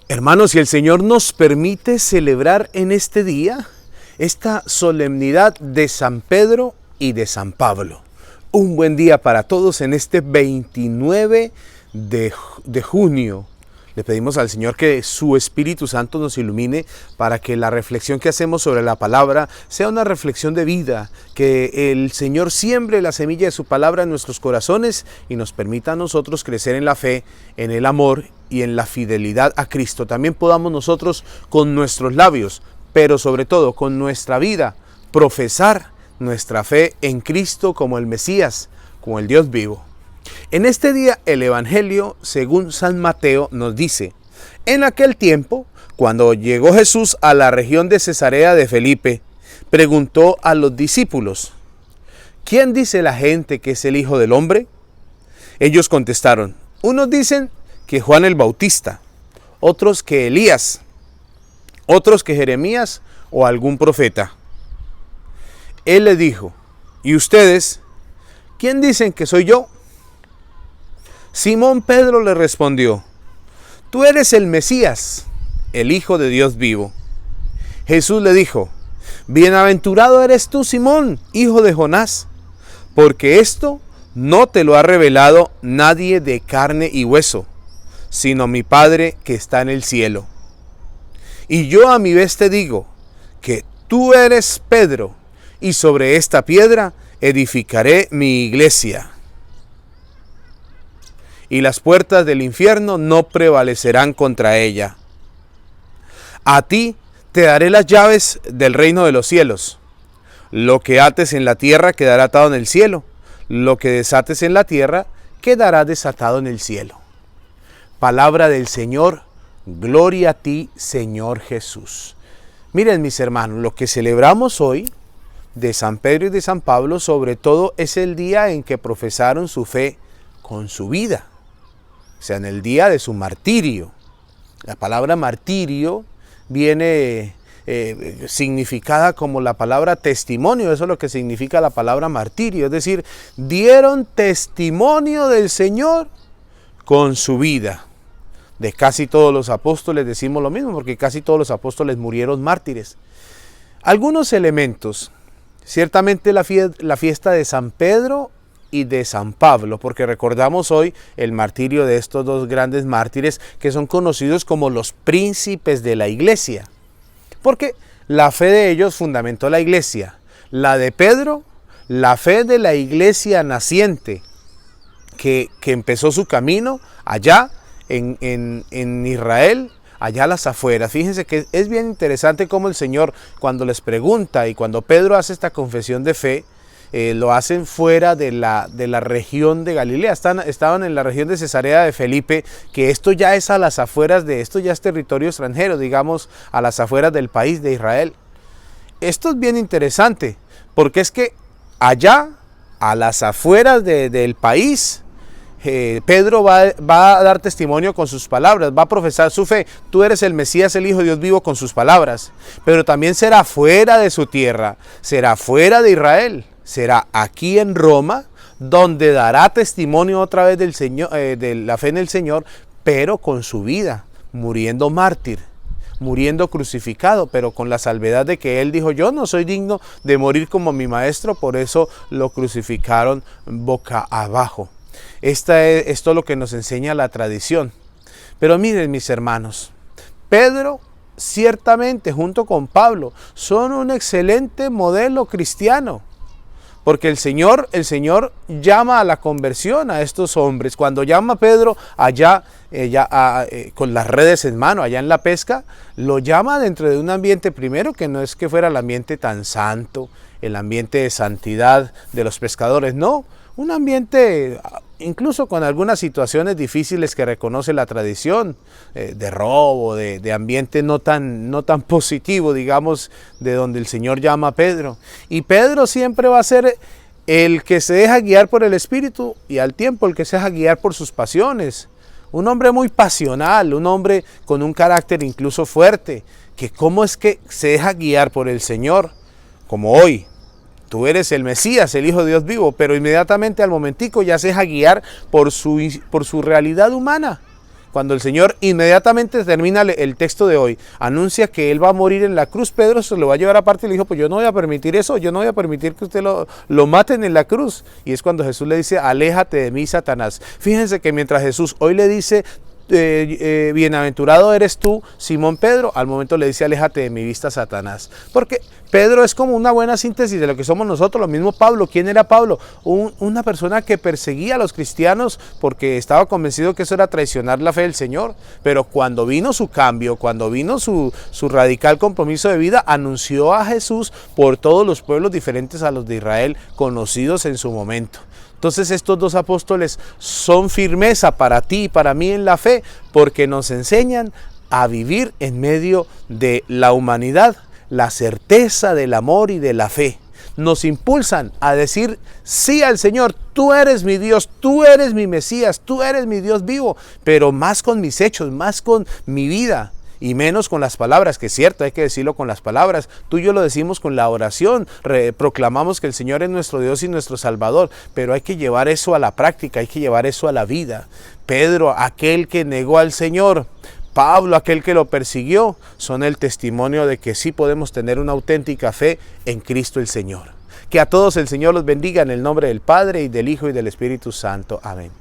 Hermanos, si el Señor nos permite celebrar en este día esta solemnidad de San Pedro y de San Pablo. Un buen día para todos en este 29 de junio. Le pedimos al Señor que su Espíritu Santo nos ilumine para que la reflexión que hacemos sobre la palabra sea una reflexión de vida, que el Señor siembre la semilla de su palabra en nuestros corazones y nos permita a nosotros crecer en la fe, en el amor y en la fidelidad a Cristo. También podamos nosotros con nuestros labios, pero sobre todo con nuestra vida, profesar nuestra fe en Cristo como el Mesías, como el Dios vivo. En este día el Evangelio, según San Mateo, nos dice: en aquel tiempo, cuando llegó Jesús a la región de Cesarea de Felipe, preguntó a los discípulos: ¿quién dice la gente que es el Hijo del Hombre? Ellos contestaron: unos dicen que Juan el Bautista, otros que Elías, otros que Jeremías o algún profeta. Él le dijo: ¿y ustedes? ¿Quién dicen que soy yo? Simón Pedro le respondió: tú eres el Mesías, el Hijo de Dios vivo. Jesús le dijo: bienaventurado eres tú, Simón, hijo de Jonás, porque esto no te lo ha revelado nadie de carne y hueso, sino mi Padre que está en el cielo. Y yo a mi vez te digo que tú eres Pedro, y sobre esta piedra edificaré mi iglesia. Y las puertas del infierno no prevalecerán contra ella. A ti te daré las llaves del reino de los cielos. Lo que ates en la tierra quedará atado en el cielo. Lo que desates en la tierra quedará desatado en el cielo. Palabra del Señor, gloria a ti, Señor Jesús. Miren, mis hermanos, lo que celebramos hoy de San Pedro y de San Pablo, sobre todo, es el día en que profesaron su fe con su vida. O sea, en el día de su martirio. La palabra martirio viene significada como la palabra testimonio. Eso es lo que significa la palabra martirio. Es decir, dieron testimonio del Señor con su vida. De casi todos los apóstoles decimos lo mismo, porque casi todos los apóstoles murieron mártires. Algunos elementos. Ciertamente la fiesta de San Pedro y de San Pablo, porque recordamos hoy el martirio de estos dos grandes mártires que son conocidos como los príncipes de la iglesia, porque la fe de ellos fundamentó la iglesia. La de Pedro, la fe de la iglesia naciente que empezó su camino allá en Israel, allá a las afueras. Fíjense que es bien interesante cómo el Señor, cuando les pregunta y cuando Pedro hace esta confesión de fe, lo hacen fuera de la región de Galilea. Estaban en la región de Cesarea de Felipe, que esto ya es a las afueras esto ya es territorio extranjero, digamos, a las afueras del país de Israel. Esto es bien interesante, porque es que allá, a las afueras del país, Pedro va a dar testimonio con sus palabras, va a profesar su fe. Tú eres el Mesías, el Hijo de Dios vivo, con sus palabras. Pero también será fuera de su tierra, será fuera de Israel, será aquí en Roma, donde dará testimonio otra vez del Señor, de la fe en el Señor, pero con su vida, muriendo mártir, muriendo crucificado, pero con la salvedad de que él dijo: yo no soy digno de morir como mi maestro, por eso lo crucificaron boca abajo. Esto es lo que nos enseña la tradición. Pero miren, mis hermanos, Pedro ciertamente junto con Pablo son un excelente modelo cristiano, porque el Señor llama a la conversión a estos hombres. Cuando llama a Pedro allá con las redes en mano, allá en la pesca, lo llama dentro de un ambiente, primero, que no es que fuera el ambiente tan santo, el ambiente de santidad de los pescadores, no, un ambiente incluso con algunas situaciones difíciles que reconoce la tradición, de robo, de ambiente no tan positivo, digamos, de donde el Señor llama a Pedro. Y Pedro siempre va a ser el que se deja guiar por el Espíritu y al tiempo el que se deja guiar por sus pasiones. Un hombre muy pasional, un hombre con un carácter incluso fuerte, que cómo es que se deja guiar por el Señor, como hoy. Tú eres el Mesías, el Hijo de Dios vivo, pero inmediatamente al momentico ya se deja guiar por su realidad humana. Cuando el Señor inmediatamente termina el texto de hoy, anuncia que Él va a morir en la cruz, Pedro se lo va a llevar aparte y le dijo, pues yo no voy a permitir eso, yo no voy a permitir que usted lo maten en la cruz. Y es cuando Jesús le dice, aléjate de mí, Satanás. Fíjense que mientras Jesús hoy le dice, bienaventurado eres tú, Simón Pedro, al momento le dice, aléjate de mi vista, Satanás. Porque Pedro es como una buena síntesis de lo que somos nosotros, lo mismo Pablo. ¿Quién era Pablo? Una persona que perseguía a los cristianos porque estaba convencido que eso era traicionar la fe del Señor. Pero cuando vino su cambio, cuando vino su radical compromiso de vida, anunció a Jesús por todos los pueblos diferentes a los de Israel, conocidos en su momento. Entonces estos dos apóstoles son firmeza para ti y para mí en la fe, porque nos enseñan a vivir en medio de la humanidad la certeza del amor y de la fe. Nos impulsan a decir sí al Señor, tú eres mi Dios, tú eres mi Mesías, tú eres mi Dios vivo, pero más con mis hechos, más con mi vida. Y menos con las palabras, que es cierto, hay que decirlo con las palabras. Tú y yo lo decimos con la oración, proclamamos que el Señor es nuestro Dios y nuestro Salvador, pero hay que llevar eso a la práctica, hay que llevar eso a la vida. Pedro, aquel que negó al Señor, Pablo, aquel que lo persiguió, son el testimonio de que sí podemos tener una auténtica fe en Cristo el Señor. Que a todos el Señor los bendiga en el nombre del Padre, y del Hijo, y del Espíritu Santo. Amén.